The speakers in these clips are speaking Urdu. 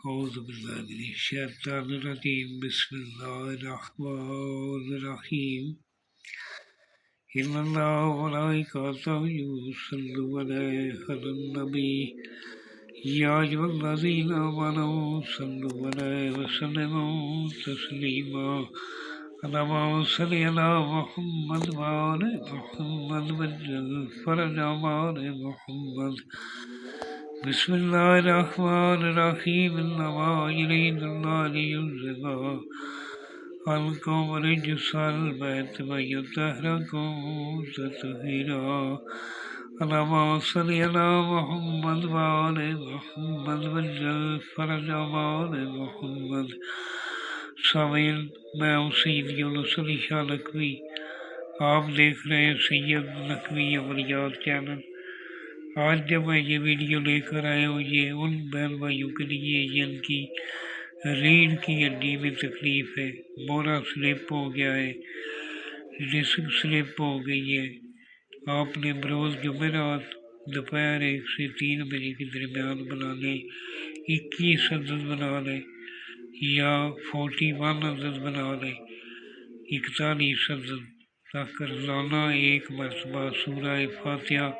أعوذ بالله من الشيطان الرجيم بسم الله الرحمن الرحيم إن الله وملائكته يصلون على النبي يا أيها الذين آمنوا صلوا عليه وسلموا تسليما اللهم صل على محمد وآل محمد وجل فرج آل محمد بسم الله الرحمن الرحيم إنما يريد الله ليذهب عنكم رجس البيت ويطهركم تطهيرا اللهم صل على محمد وآل محمد وجل فرج آل محمد سامعین میں ہوں سید یونس علی شاہ نقوی، آپ دیکھ رہے ہیں سید نقوی عملیات چینل۔ آج جب میں یہ ویڈیو لے کر آیا ہوں یہ ان بہن بھائیوں کے لیے جن کی ریڑھ کی ہڈی میں تکلیف ہے، مورا سلپ ہو گیا ہے، ڈسک سلپ ہو گئی ہے۔ آپ نے بروز جمعرات دوپہر 1 سے 3 بجے کے درمیان بنا لیں، 21 عدد بنا لیں یا 41 عدد بنا لیں، 41 عدد تک روزانہ ایک مرتبہ سورہ فاتحہ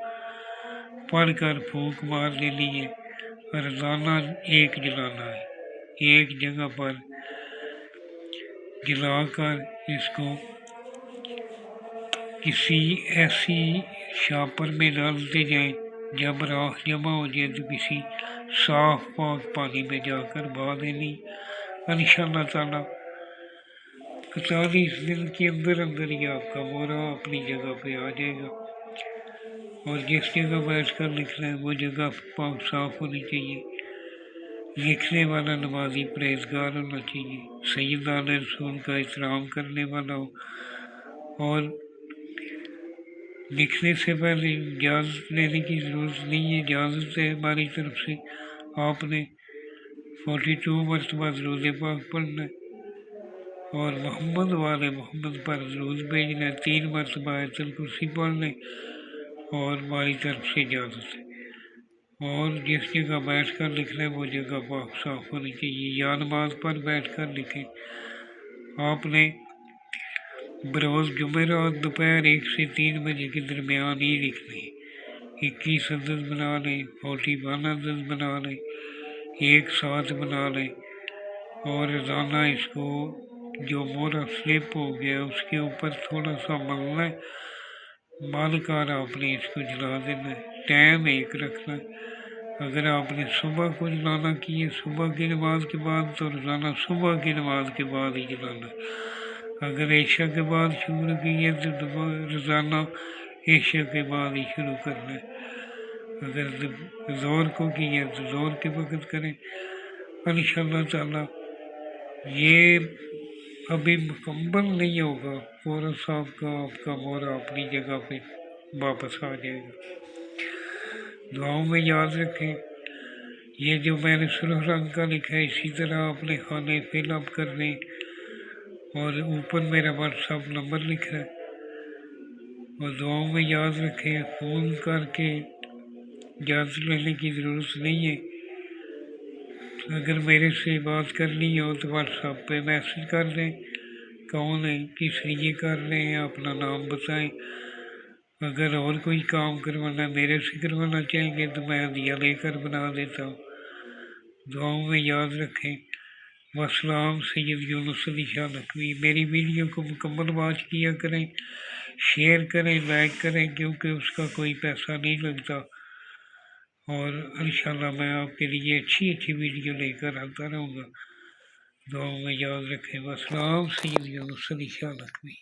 پڑھ کر پھونک مار لینی ہے۔ روزانہ ایک جلانا ہے، ایک جگہ پر جلا کر اس کو کسی ایسی شاپر میں ڈالتے جائیں، جب راکھ جمع ہو جائے تو کسی صاف پاک پانی میں جا کر بہا دینی۔ انشاءاللہ تعالی 41 دن کے اندر ہی آپ کا مورا اپنی جگہ پہ آ جائے گا۔ اور جس جگہ بیٹھ کر لکھنا ہے وہ جگہ پاک صاف ہونی چاہیے، لکھنے والا نمازی پرہیزگار ہونا چاہیے، سیدان رسول کا احترام کرنے والا ہو، اور لکھنے سے پہلے اجازت لینے کی ضرورت نہیں ہے، اجازت ہے ہماری طرف سے۔ آپ نے 42 مرتبہ درود پاک پڑھنا ہے اور محمد والے محمد پر درود بھیجنا ہے، 3 مرتبہ آیت الکرسی پڑھنا ہے اور ہماری طرف سے اجازت ہے۔ اور جس جگہ بیٹھ کر لکھنا ہے وہ جگہ پاک صاف ہونی چاہیے، یا نماز پر بیٹھ کر لکھیں۔ آپ نے بروز جمعرات دوپہر 1 سے 3 بجے کے درمیان ہی لکھنا ہے، 21 عدد بنا لیں، 41 عدد بنا لیں، ایک ساتھ بنا لیں، اور روزانہ اس کو جو مورا سلپ ہو گیا اس کے اوپر تھوڑا سا ملنا ہے، مل کر آپ نے اس کو جلا دینا ہے۔ ٹائم ایک رکھنا ہے، اگر آپ نے صبح کو جلانا کی ہے صبح کی نماز کے بعد تو روزانہ صبح کی نماز کے بعد ہی جلانا ہے۔ اگر عشاء کے بعد شروع کی ہے تو روزانہ عشاء کے بعد ہی شروع کرنا ہے۔ اگر ظہر کو کی ہے تو ظہر کے وقت کریں۔ انشاءاللہ تعالی یہ ابھی مکمل نہیں ہوگا، مورا صاحب کا آپ کا مورا اپنی جگہ پہ واپس آ جائے گا۔ دعاؤں میں یاد رکھیں، یہ جو میں نے سرخ رنگ کا لکھا ہے اسی طرح اپنے کھانے فل اپ کر لیں، اور اوپر میرا واٹس ایپ نمبر لکھ رہا ہے۔ اور دعاؤں میں یاد رکھیں، فون کر کے اجازت لینے کی ضرورت نہیں ہے۔ اگر میرے سے بات کرنی ہو تو واٹس ایپ پہ میسج کر دیں، کون ہے، کس لیے کر رہے ہیں، اپنا نام بتائیں۔ اگر اور کوئی کام کروانا میرے سے کروانا چاہیں گے تو میں ہدیہ لے کر بنا دیتا ہوں۔ دعاؤں میں یاد رکھیں۔ والسلام، سید یونس علی شاہ نقوی۔ میری ویڈیو کو مکمل واچ کیا کریں، شیئر کریں، لائک کریں، کیونکہ اس کا کوئی پیسہ نہیں لگتا، اور انشاءاللہ میں آپ کے لیے اچھی ویڈیو لے کر آتا رہوں گا۔ دعاؤں میں یاد رکھیں۔ والسلام، سید یونس علی شاہ نقوی۔